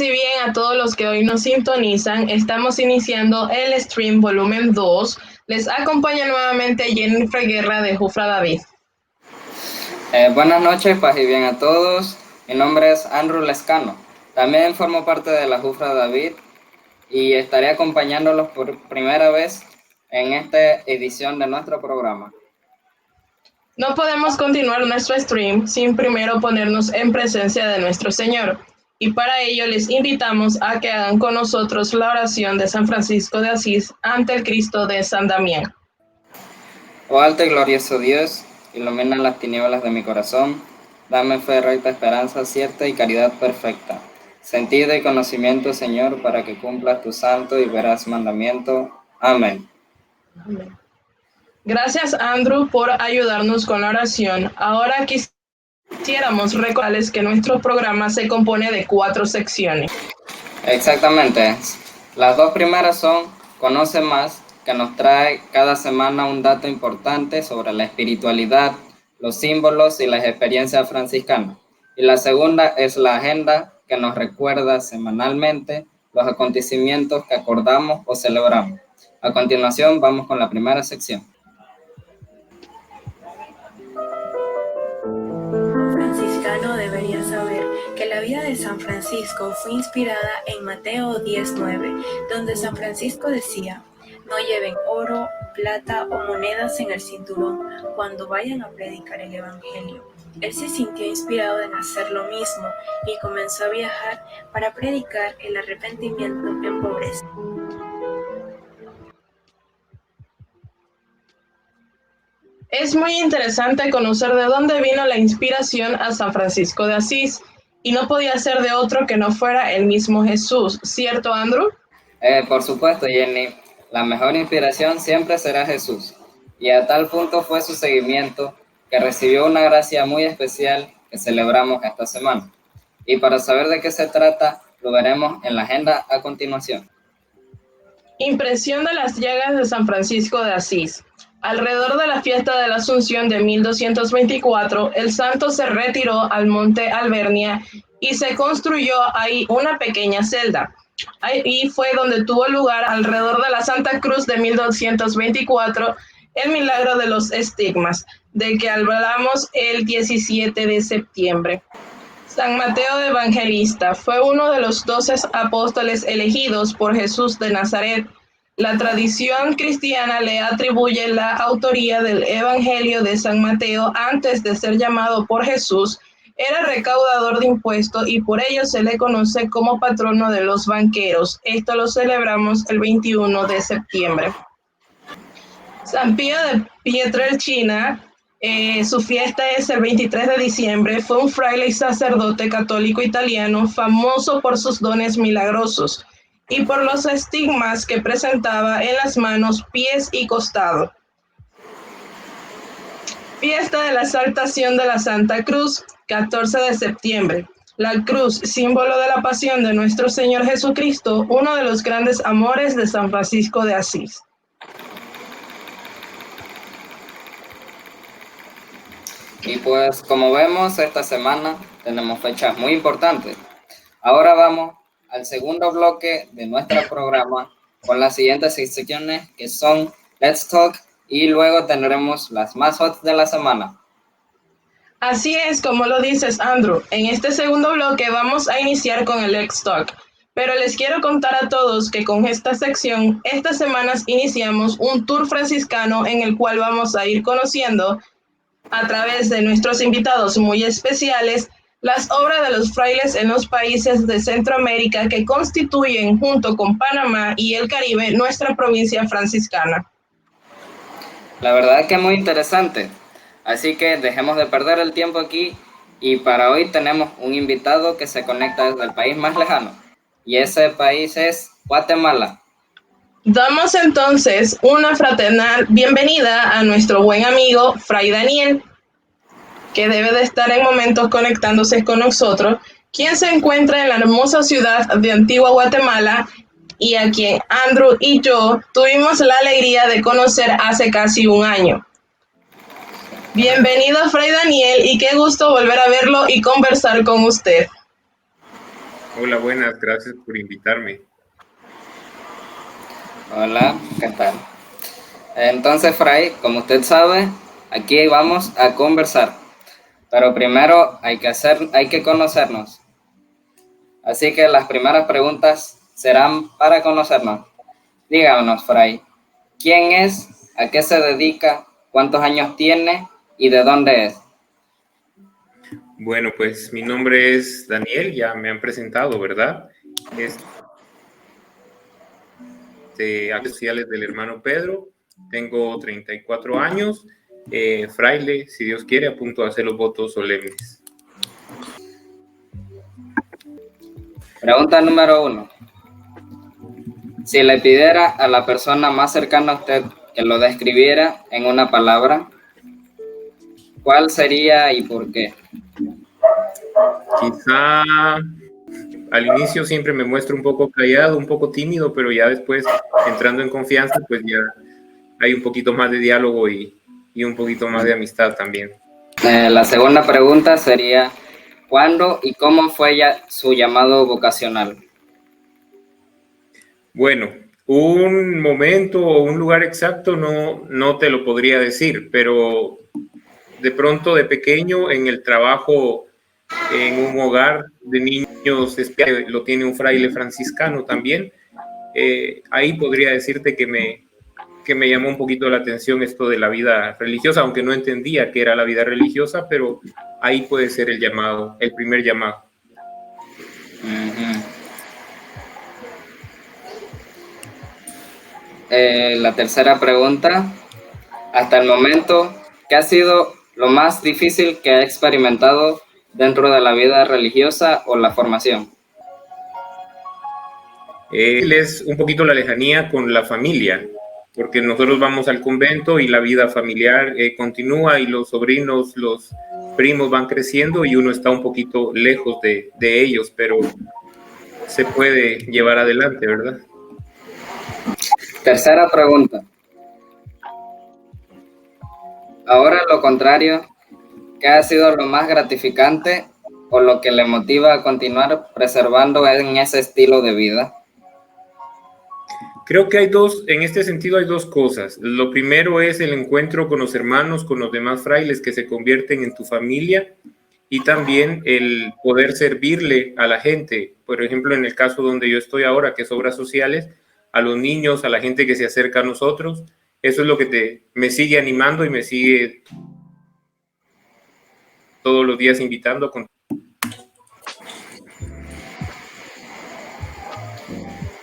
y bien a todos los que hoy nos sintonizan. Estamos iniciando el stream volumen 2. Les acompaña nuevamente Jennifer Guerra de Jufra David. Buenas noches, paz y bien a todos. Mi nombre es Andrew Lescano. También formo parte de la Jufra David y estaré acompañándolos por primera vez en esta edición de nuestro programa. No podemos continuar nuestro stream sin primero ponernos en presencia de nuestro Señor. Y para ello les invitamos a que hagan con nosotros la oración de San Francisco de Asís ante el Cristo de San Damián. Oh alto y glorioso Dios, ilumina las tinieblas de mi corazón, dame fe, recta esperanza cierta y caridad perfecta. Sentido y conocimiento, Señor, para que cumplas tu santo y veraz mandamiento. Amén. Amén. Gracias, Andrew, por ayudarnos con la oración. Ahora quisiéramos recordarles que nuestro programa se compone de 4 secciones. Exactamente. Las dos primeras son Conoce Más, que nos trae cada semana un dato importante sobre la espiritualidad, los símbolos y las experiencias franciscanas. Y la segunda es la agenda, que nos recuerda semanalmente los acontecimientos que acordamos o celebramos. A continuación vamos con la primera sección. Un franciscano debería saber que la vida de San Francisco fue inspirada en Mateo 10:9, donde San Francisco decía: no lleven oro, plata o monedas en el cinturón cuando vayan a predicar el Evangelio. Él se sintió inspirado en hacer lo mismo y comenzó a viajar para predicar el arrepentimiento en pobreza. Es muy interesante conocer de dónde vino la inspiración a San Francisco de Asís, y no podía ser de otro que no fuera el mismo Jesús, ¿cierto, Andrew? Por supuesto, Jenny, la mejor inspiración siempre será Jesús, y a tal punto fue su seguimiento que recibió una gracia muy especial que celebramos esta semana. Y para saber de qué se trata, lo veremos en la agenda a continuación. Impresión de las llagas de San Francisco de Asís. Alrededor de la fiesta de la Asunción de 1224, el santo se retiró al monte Albernia y se construyó ahí una pequeña celda. Ahí fue donde tuvo lugar, alrededor de la Santa Cruz de 1224, el milagro de los estigmas, del que hablamos el 17 de septiembre. San Mateo de Evangelista fue uno de los 12 apóstoles elegidos por Jesús de Nazaret. La tradición cristiana le atribuye la autoría del Evangelio de San Mateo. Antes de ser llamado por Jesús, era recaudador de impuestos y por ello se le conoce como patrono de los banqueros. Esto lo celebramos el 21 de septiembre. San Pío de Pietrelcina, su fiesta es el 23 de diciembre. Fue un fraile y sacerdote católico italiano famoso por sus dones milagrosos y por los estigmas que presentaba en las manos, pies y costado. Fiesta de la Exaltación de la Santa Cruz, 14 de septiembre. La cruz, símbolo de la pasión de nuestro Señor Jesucristo, uno de los grandes amores de San Francisco de Asís. Y pues como vemos, esta semana tenemos fechas muy importantes. Ahora vamos al segundo bloque de nuestro programa con las siguientes secciones que son Let's Talk y luego tendremos las más hot de la semana. Así es, como lo dices, Andrew. En este segundo bloque vamos a iniciar con el Let's Talk. Pero les quiero contar a todos que con esta sección, estas semanas iniciamos un tour franciscano en el cual vamos a ir conociendo, a través de nuestros invitados muy especiales, las obras de los frailes en los países de Centroamérica que constituyen, junto con Panamá y el Caribe, nuestra provincia franciscana. La verdad es que es muy interesante, así que dejemos de perder el tiempo aquí y para hoy tenemos un invitado que se conecta desde el país más lejano y ese país es Guatemala. Damos entonces una fraternal bienvenida a nuestro buen amigo Fray Daniel, que debe de estar en momentos conectándose con nosotros, quien se encuentra en la hermosa ciudad de Antigua Guatemala y a quien Andrew y yo tuvimos la alegría de conocer hace casi un año. Bienvenido, Fray Daniel, y qué gusto volver a verlo y conversar con usted. Hola, buenas, gracias por invitarme. Hola, ¿qué tal? Entonces, Fray, como usted sabe, aquí vamos a conversar, pero primero hay que conocernos. Así que las primeras preguntas serán para conocernos. Díganos, Fray, ¿quién es? ¿A qué se dedica? ¿Cuántos años tiene? ¿Y de dónde es? Bueno, pues mi nombre es Daniel, ya me han presentado, ¿verdad? Es de Actos Sociales del Hermano Pedro, tengo 34 años, fraile, si Dios quiere, a punto de hacer los votos solemnes. Pregunta número 1. Si le pidiera a la persona más cercana a usted que lo describiera en una palabra, ¿cuál sería y por qué? Quizá al inicio siempre me muestro un poco callado, un poco tímido, pero ya después, entrando en confianza, pues ya hay un poquito más de diálogo y un poquito más de amistad también. La segunda pregunta sería, ¿cuándo y cómo fue ya su llamado vocacional? Bueno, un momento o un lugar exacto no te lo podría decir, pero de pronto de pequeño en el trabajo en un hogar de niños especiales, lo tiene un fraile franciscano también, ahí podría decirte que me llamó un poquito la atención esto de la vida religiosa, aunque no entendía qué era la vida religiosa, pero ahí puede ser el llamado, el primer llamado. La tercera pregunta, hasta el momento, ¿qué ha sido lo más difícil que ha experimentado dentro de la vida religiosa o la formación? Es un poquito la lejanía con la familia, porque nosotros vamos al convento y la vida familiar continúa y los sobrinos, los primos van creciendo y uno está un poquito lejos de ellos, pero se puede llevar adelante, ¿verdad? Tercera pregunta. Ahora lo contrario, ¿qué ha sido lo más gratificante o lo que le motiva a continuar preservando en ese estilo de vida? Creo que en este sentido hay dos cosas. Lo primero es el encuentro con los hermanos, con los demás frailes que se convierten en tu familia y también el poder servirle a la gente. Por ejemplo, en el caso donde yo estoy ahora, que es obras sociales, a los niños, a la gente que se acerca a nosotros. Eso es lo que me sigue animando y me sigue todos los días invitando.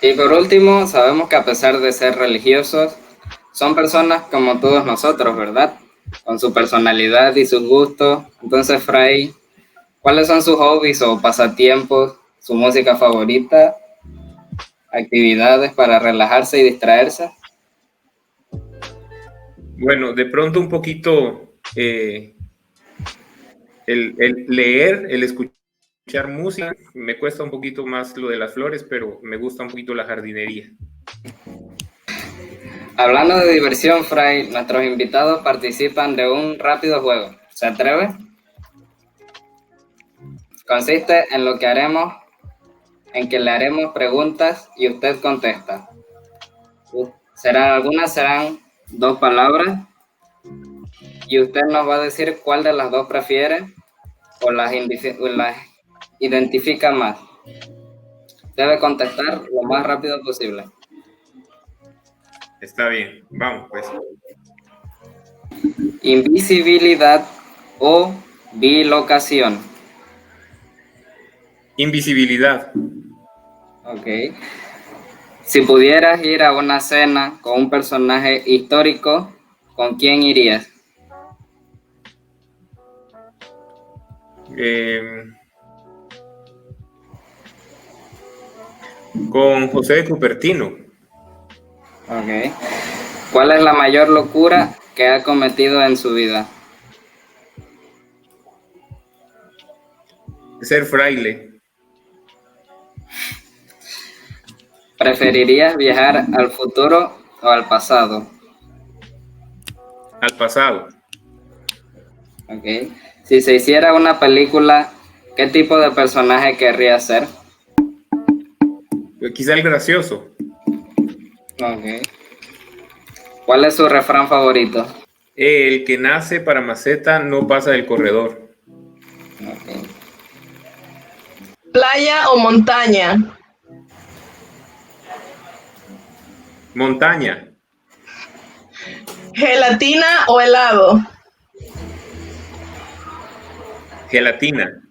Y por último, sabemos que a pesar de ser religiosos, son personas como todos nosotros, ¿verdad? Con su personalidad y sus gustos. Entonces, Fray, ¿cuáles son sus hobbies o pasatiempos, su música favorita, actividades para relajarse y distraerse? Bueno, de pronto un poquito el leer, el escuchar música, me cuesta un poquito más lo de las flores, pero me gusta un poquito la jardinería. Hablando de diversión, Fray, nuestros invitados participan de un rápido juego. ¿Se atreve? Consiste en en que le haremos preguntas y usted contesta. Algunas serán dos palabras y usted nos va a decir cuál de las dos prefiere o las identifica más. Debe contestar lo más rápido posible. Está bien, vamos pues. Invisibilidad o bilocación. Invisibilidad. Ok. Si pudieras ir a una cena con un personaje histórico, ¿con quién irías? Con José de Cupertino. Ok. ¿Cuál es la mayor locura que ha cometido en su vida? Ser fraile. ¿Preferirías viajar al futuro o al pasado? Al pasado. Ok. Si se hiciera una película, ¿qué tipo de personaje querrías ser? quizá el gracioso. Ok. ¿Cuál es su refrán favorito? El que nace para maceta no pasa del corredor. Ok. ¿Playa o montaña? Montaña. ¿Gelatina o helado? Gelatina.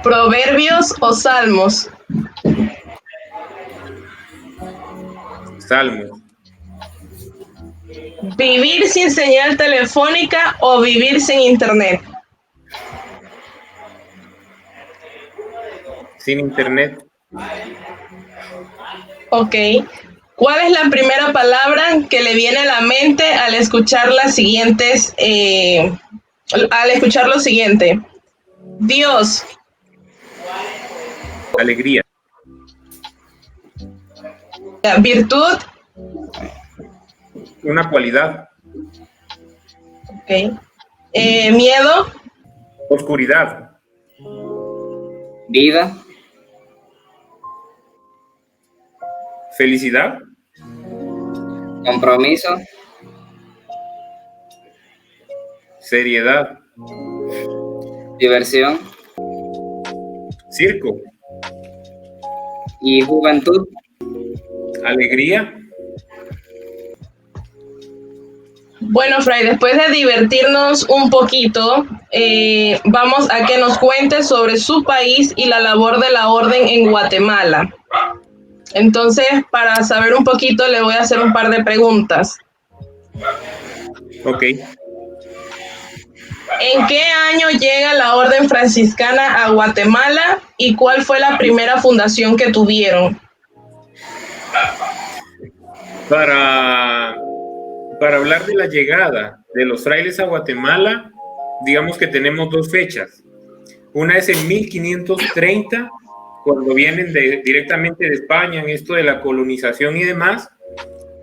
¿Proverbios o salmos? Salmos. ¿Vivir sin señal telefónica o vivir sin internet? Sin internet. Ok. ¿Cuál es la primera palabra que le viene a la mente al escuchar las siguientes, al escuchar lo siguiente? Dios, Alegría. virtud, Una cualidad. ok. Miedo, Oscuridad. Vida. Felicidad. Compromiso. Seriedad. Diversión. Circo. Y juventud. Alegría. Bueno, Fray, después de divertirnos un poquito, vamos a que nos cuente sobre su país y la labor de la orden en Guatemala. Entonces, para saber un poquito, le voy a hacer un par de preguntas. Ok. ¿En qué año llega la orden franciscana a Guatemala y cuál fue la primera fundación que tuvieron? Para hablar de la llegada de los frailes a Guatemala, digamos que tenemos dos fechas. Una es en 1530, cuando vienen directamente de España en esto de la colonización y demás,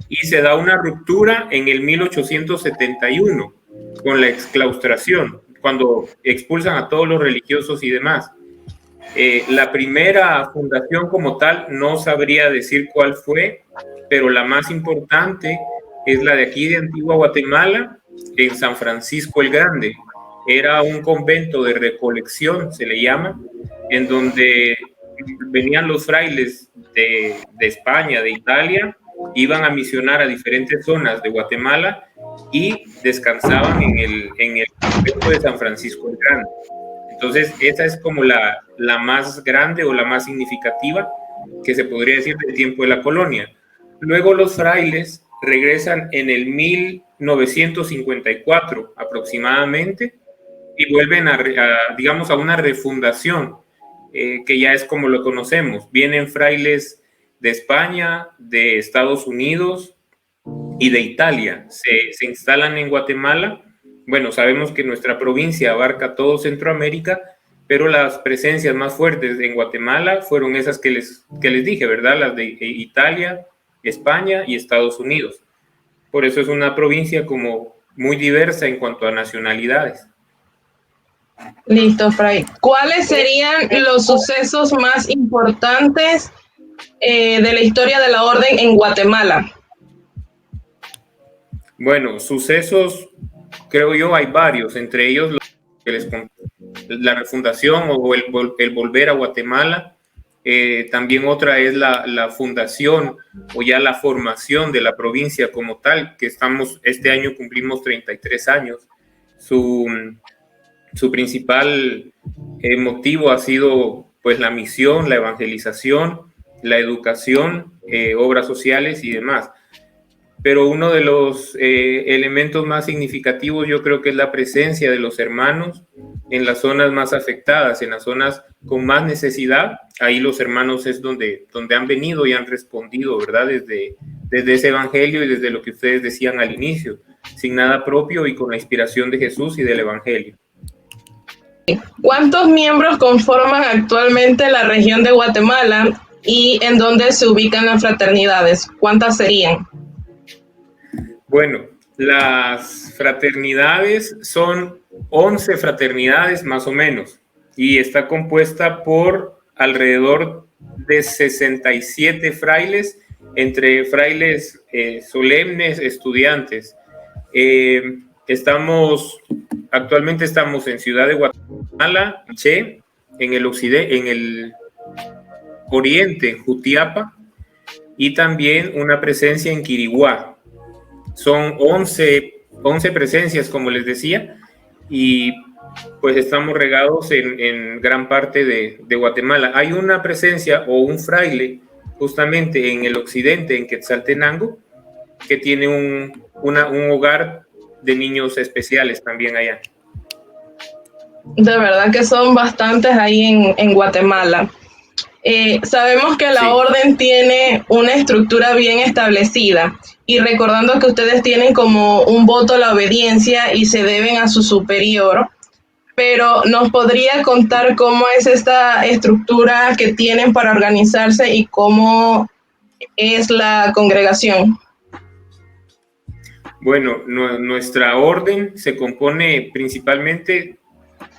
y se da una ruptura en el 1871 con la exclaustración, cuando expulsan a todos los religiosos y demás. La primera fundación como tal no sabría decir cuál fue, pero la más importante es la de aquí de Antigua Guatemala, en San Francisco el Grande. Era un convento de recolección, se le llama, en donde venían los frailes de España, de Italia, iban a misionar a diferentes zonas de Guatemala y descansaban en el convento de San Francisco el Grande. Entonces, esa es como la más grande o la más significativa que se podría decir del tiempo de la colonia. Luego los frailes regresan en el 1954 aproximadamente y vuelven digamos, a una refundación que ya es como lo conocemos. Vienen frailes de España, de Estados Unidos y de Italia. Se instalan en Guatemala. Bueno, sabemos que nuestra provincia abarca todo Centroamérica, pero las presencias más fuertes en Guatemala fueron esas que les dije, ¿verdad? Las de Italia, España y Estados Unidos. Por eso es una provincia como muy diversa en cuanto a nacionalidades. Listo, Fray. ¿Cuáles serían los sucesos más importantes de la historia de la orden en Guatemala? Bueno, sucesos, creo yo, hay varios, entre ellos que les conté, la refundación o el volver a Guatemala. También otra es la fundación o ya la formación de la provincia como tal, que este año cumplimos 33 años. Su principal motivo ha sido pues la misión, la evangelización, la educación, obras sociales y demás. Pero uno de los elementos más significativos yo creo que es la presencia de los hermanos en las zonas más afectadas, en las zonas con más necesidad. Ahí los hermanos es donde han venido y han respondido, ¿verdad? Desde ese evangelio y desde lo que ustedes decían al inicio, sin nada propio y con la inspiración de Jesús y del evangelio. ¿Cuántos miembros conforman actualmente la región de Guatemala y en dónde se ubican las fraternidades? ¿Cuántas serían? Bueno, las fraternidades son 11 fraternidades más o menos y está compuesta por alrededor de 67 frailes, entre frailes solemnes, estudiantes. Actualmente estamos en Ciudad de Guatemala, Che, en el oriente, en Jutiapa, y también una presencia en Quiriguá. Son 11 presencias, como les decía, y pues estamos regados en gran parte de Guatemala. Hay una presencia o un fraile justamente en el occidente, en Quetzaltenango, que tiene un hogar de niños especiales también allá. De verdad que son bastantes ahí en Guatemala. Sabemos que la orden tiene una estructura bien establecida, y recordando que ustedes tienen como un voto a la obediencia y se deben a su superior, pero ¿nos podría contar cómo es esta estructura que tienen para organizarse y cómo es la congregación? Bueno, nuestra orden se compone principalmente,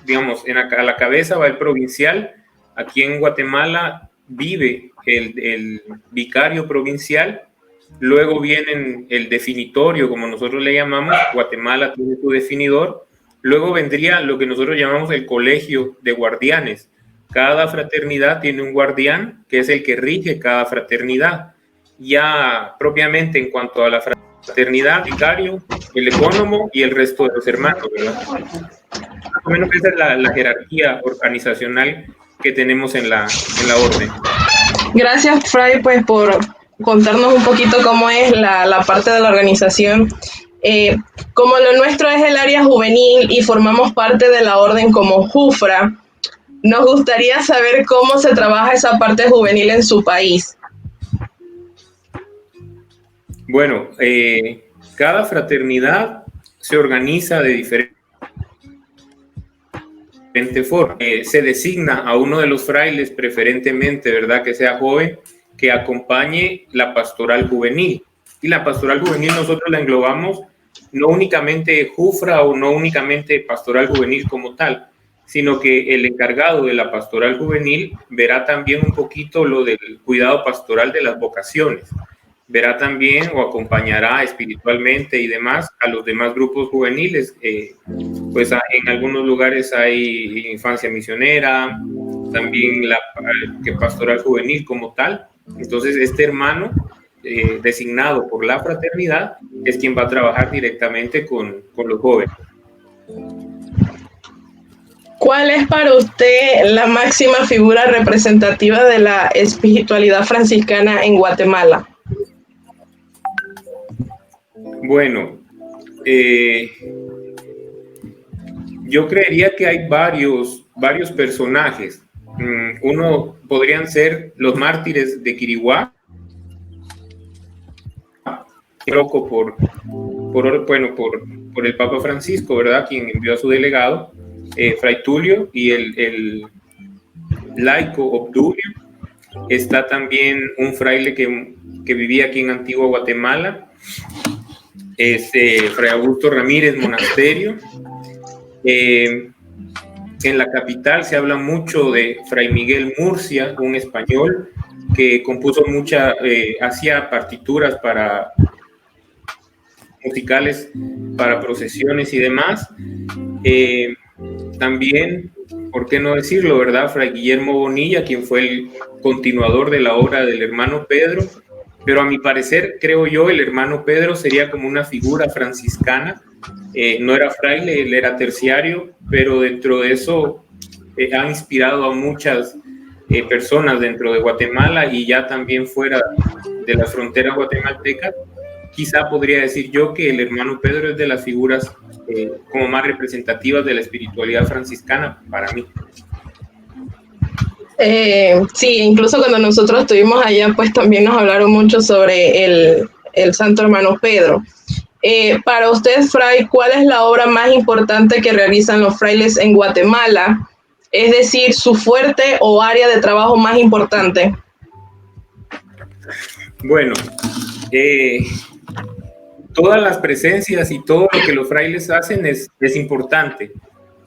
digamos, a la cabeza va el provincial. Aquí en Guatemala vive el vicario provincial, luego viene el definitorio, como nosotros le llamamos. Guatemala tiene su definidor, luego vendría lo que nosotros llamamos el colegio de guardianes. Cada fraternidad tiene un guardián que es el que rige cada fraternidad. Ya propiamente en cuanto a la fraternidad, vicario, el ecónomo y el resto de los hermanos, ¿verdad? Más o menos esa es la jerarquía organizacional que tenemos en la orden. Gracias, Fray, pues por contarnos un poquito cómo es la parte de la organización. Como lo nuestro es el área juvenil y formamos parte de la orden como JUFRA, nos gustaría saber cómo se trabaja esa parte juvenil en su país. Bueno, cada fraternidad se organiza de diferente forma. Se designa a uno de los frailes, preferentemente, ¿verdad?, que sea joven, que acompañe la pastoral juvenil. Y la pastoral juvenil nosotros la englobamos no únicamente JUFRA o no únicamente pastoral juvenil como tal, sino que el encargado de la pastoral juvenil verá también un poquito lo del cuidado pastoral de las vocaciones. Verá también o acompañará espiritualmente y demás a los demás grupos juveniles. Pues en algunos lugares hay infancia misionera, también la pastoral juvenil como tal. Entonces este hermano designado por la fraternidad es quien va a trabajar directamente con los jóvenes. ¿Cuál es para usted la máxima figura representativa de la espiritualidad franciscana en Guatemala? Bueno, yo creería que hay varios personajes. Uno podrían ser los mártires de Quiriguá, loco por el Papa Francisco, ¿verdad?, quien envió a su delegado, Fray Tulio, y el laico Obdulio. Está también un fraile que vivía aquí en Antigua Guatemala, Fray Augusto Ramírez Monasterio. En la capital se habla mucho de Fray Miguel Murcia, un español que compuso hacía partituras musicales para procesiones y demás. También, ¿por qué no decirlo, verdad?, Fray Guillermo Bonilla, quien fue el continuador de la obra del hermano Pedro. Pero a mi parecer, creo yo, el hermano Pedro sería como una figura franciscana. No era fraile, él era terciario, pero dentro de eso ha inspirado a muchas personas dentro de Guatemala y ya también fuera de las fronteras guatemaltecas. Quizá podría decir yo que el hermano Pedro es de las figuras como más representativas de la espiritualidad franciscana para mí. Sí, incluso cuando nosotros estuvimos allá, pues también nos hablaron mucho sobre el santo hermano Pedro. Para usted, Fray, ¿cuál es la obra más importante que realizan los frailes en Guatemala? Es decir, su fuerte o área de trabajo más importante. Bueno, todas las presencias y todo lo que los frailes hacen es importante.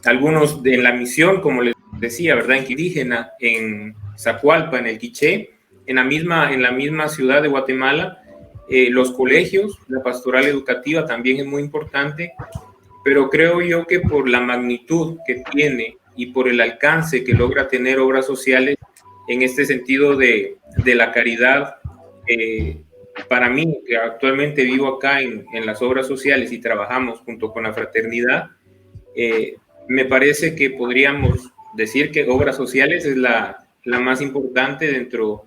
Algunos en la misión, como les decía, ¿verdad?, en indígena, en Zacualpa, en el Quiché, en la misma ciudad de Guatemala, los colegios, la pastoral educativa también es muy importante, pero creo yo que por la magnitud que tiene y por el alcance que logra tener obras sociales en este sentido de la caridad, para mí, que actualmente vivo acá en las obras sociales y trabajamos junto con la fraternidad, me parece que podríamos decir que obras sociales es la más importante dentro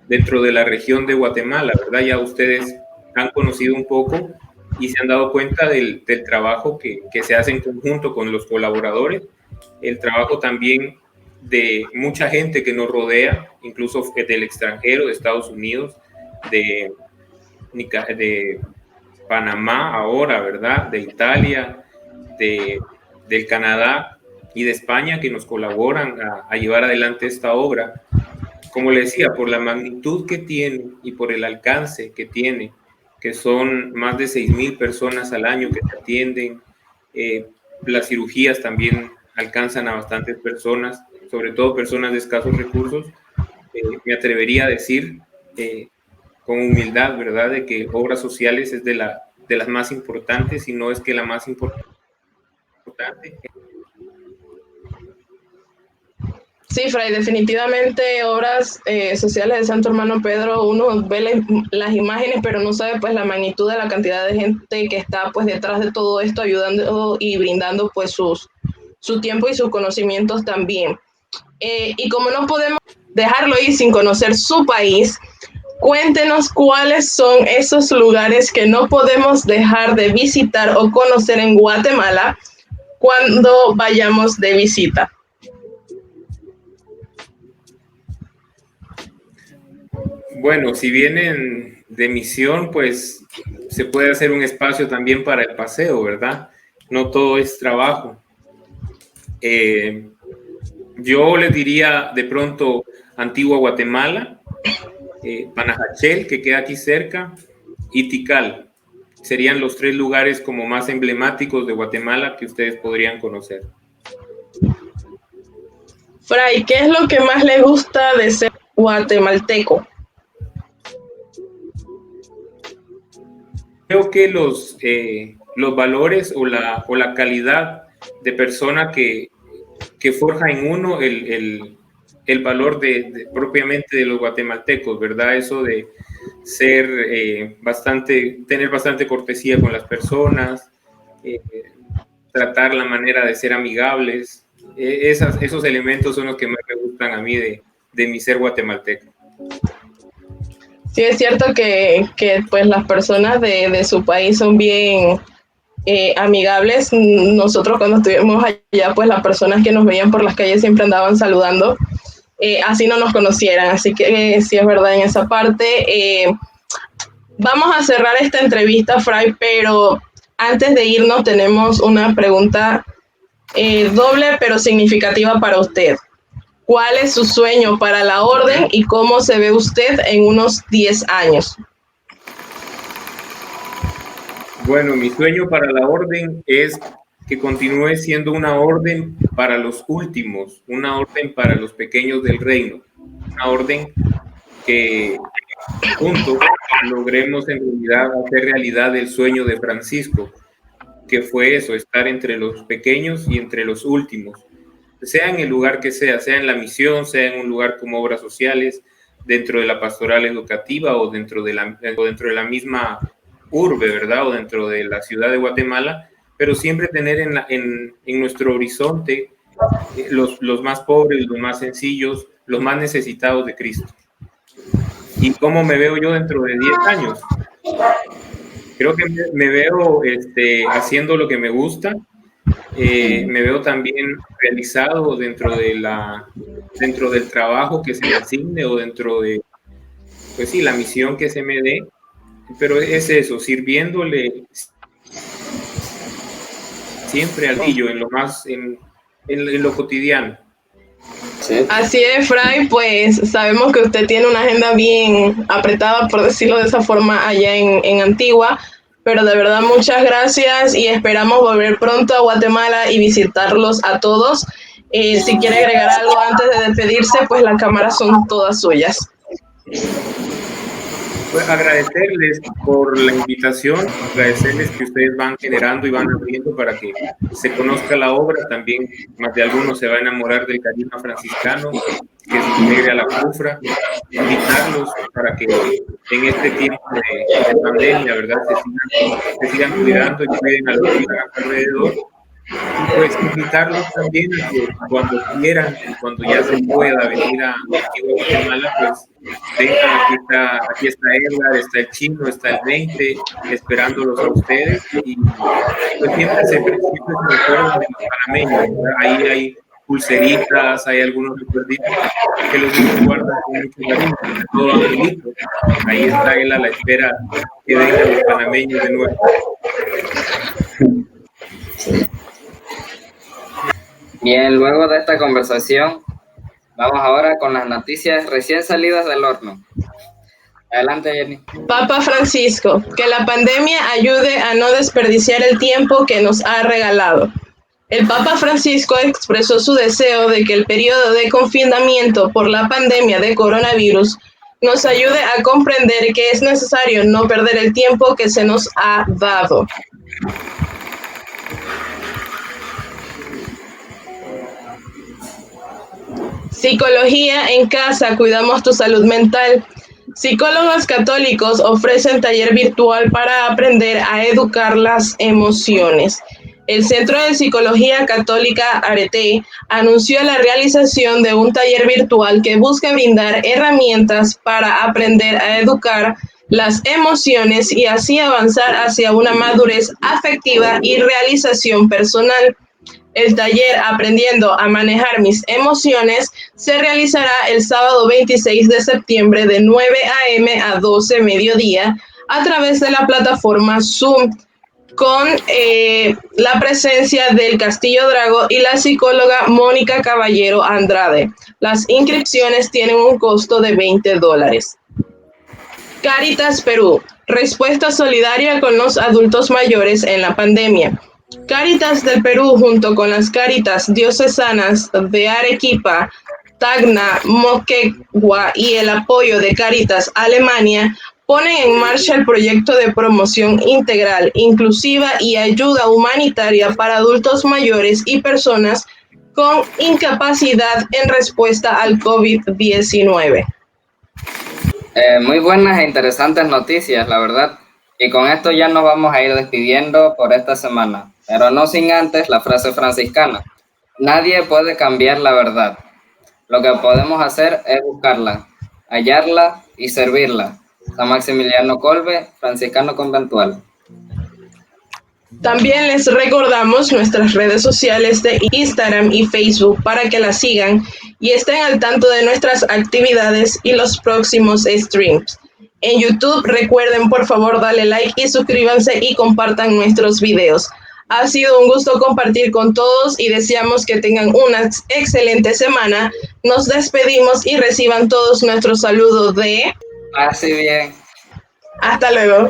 de la región de Guatemala, ¿verdad? Ya ustedes han conocido un poco y se han dado cuenta del trabajo que se hace en conjunto con los colaboradores, el trabajo también de mucha gente que nos rodea, incluso del extranjero, de Estados Unidos, de Panamá ahora, ¿verdad? De Italia, del Canadá y de España, que nos colaboran a llevar adelante esta obra. Como le decía, por la magnitud que tiene y por el alcance que tiene, que son más de 6,000 personas al año que se atienden, las cirugías también alcanzan a bastantes personas, sobre todo personas de escasos recursos, me atrevería a decir con humildad, ¿verdad?, de que obras sociales es de las más importantes, y no es que la más importante. Sí, Fray, definitivamente obras sociales de Santo Hermano Pedro, uno ve las imágenes, pero no sabe pues la magnitud de la cantidad de gente que está pues detrás de todo esto, ayudando y brindando pues su tiempo y sus conocimientos también. Y como no podemos dejarlo ir sin conocer su país, cuéntenos cuáles son esos lugares que no podemos dejar de visitar o conocer en Guatemala cuando vayamos de visita. Bueno, si vienen de misión, pues se puede hacer un espacio también para el paseo, ¿verdad? No todo es trabajo. Yo les diría de pronto Antigua Guatemala, Panajachel, que queda aquí cerca, y Tikal. Serían los 3 lugares como más emblemáticos de Guatemala que ustedes podrían conocer. Fray, ¿qué es lo que más le gusta de ser guatemalteco? Creo que los valores o la calidad de persona que forja en uno el valor propiamente de los guatemaltecos, ¿verdad? Eso de ser tener bastante cortesía con las personas, tratar la manera de ser amigables. Esos elementos son los que más me gustan a mí de mi ser guatemalteco. Sí, es cierto que pues las personas de su país son bien amigables. Nosotros cuando estuvimos allá, pues las personas que nos veían por las calles siempre andaban saludando, así no nos conocieran, así que sí es verdad en esa parte. Vamos a cerrar esta entrevista, Fray, pero antes de irnos tenemos una pregunta doble pero significativa para usted. ¿Cuál es su sueño para la orden y cómo se ve usted en unos 10 años? Bueno, mi sueño para la orden es que continúe siendo una orden para los últimos, una orden para los pequeños del reino, una orden que juntos logremos en realidad hacer realidad el sueño de Francisco, que fue eso, estar entre los pequeños y entre los últimos. Sea en el lugar que sea en la misión, sea en un lugar como obras sociales, dentro de la pastoral educativa o dentro de la misma urbe, ¿verdad? O dentro de la ciudad de Guatemala, pero siempre tener en nuestro horizonte los más pobres, los más sencillos, los más necesitados de Cristo. ¿Y cómo me veo yo dentro de 10 años? Creo que me veo haciendo lo que me gusta. Me veo también realizado dentro del trabajo que se me asigne o dentro de, pues sí, la misión que se me dé, pero es eso, sirviéndole siempre al pillo en lo cotidiano. Sí. Así es, Fray, pues sabemos que usted tiene una agenda bien apretada, por decirlo de esa forma, allá en Antigua, pero de verdad muchas gracias y esperamos volver pronto a Guatemala y visitarlos a todos. Si quiere agregar algo antes de despedirse, pues las cámaras son todas suyas. Pues agradecerles por la invitación, agradecerles que ustedes van generando y van abriendo para que se conozca la obra. También más de algunos se va a enamorar del carisma franciscano, que se integre a la CUFRA. Invitarlos para que en este tiempo de pandemia, ¿verdad?, se sigan cuidando y cuiden a los que están alrededor. Y pues invitarlos también a que cuando quieran y cuando ya se pueda venir a Guatemala, pues vengan. Aquí está Edgar, está el Chino, está el 20, esperándolos a ustedes. Y pues siempre se recuerdan de los panameños, ¿verdad? Ahí hay pulseritas, hay algunos recuerditos que los niños guardan con mucho cariño, sobre todo Angelito. Ahí está él a la espera que vengan los panameños de nuevo. Bien, luego de esta conversación, vamos ahora con las noticias recién salidas del horno. Adelante, Jenny. Papa Francisco, que la pandemia ayude a no desperdiciar el tiempo que nos ha regalado. El Papa Francisco expresó su deseo de que el periodo de confinamiento por la pandemia de coronavirus nos ayude a comprender que es necesario no perder el tiempo que se nos ha dado. Psicología en casa, cuidamos tu salud mental. Psicólogos católicos ofrecen taller virtual para aprender a educar las emociones. El Centro de Psicología Católica Arete anunció la realización de un taller virtual que busca brindar herramientas para aprender a educar las emociones y así avanzar hacia una madurez afectiva y realización personal. El taller Aprendiendo a manejar mis emociones se realizará el sábado 26 de septiembre de 9 a.m. a 12 mediodía a través de la plataforma Zoom con la presencia del Castillo Drago y la psicóloga Mónica Caballero Andrade. Las inscripciones tienen un costo de $20. Cáritas Perú, respuesta solidaria con los adultos mayores en la pandemia. Cáritas del Perú, junto con las Cáritas diocesanas de Arequipa, Tacna, Moquegua y el apoyo de Cáritas Alemania, ponen en marcha el proyecto de promoción integral, inclusiva y ayuda humanitaria para adultos mayores y personas con incapacidad en respuesta al COVID-19. Muy buenas e interesantes noticias, la verdad. Y con esto ya nos vamos a ir despidiendo por esta semana, pero no sin antes la frase franciscana. Nadie puede cambiar la verdad. Lo que podemos hacer es buscarla, hallarla y servirla. San Maximiliano Kolbe, franciscano conventual. También les recordamos nuestras redes sociales de Instagram y Facebook para que las sigan y estén al tanto de nuestras actividades y los próximos streams. En YouTube recuerden por favor darle like y suscríbanse y compartan nuestros videos. Ha sido un gusto compartir con todos y deseamos que tengan una excelente semana. Nos despedimos y reciban todos nuestros saludos de... Así bien. Hasta luego.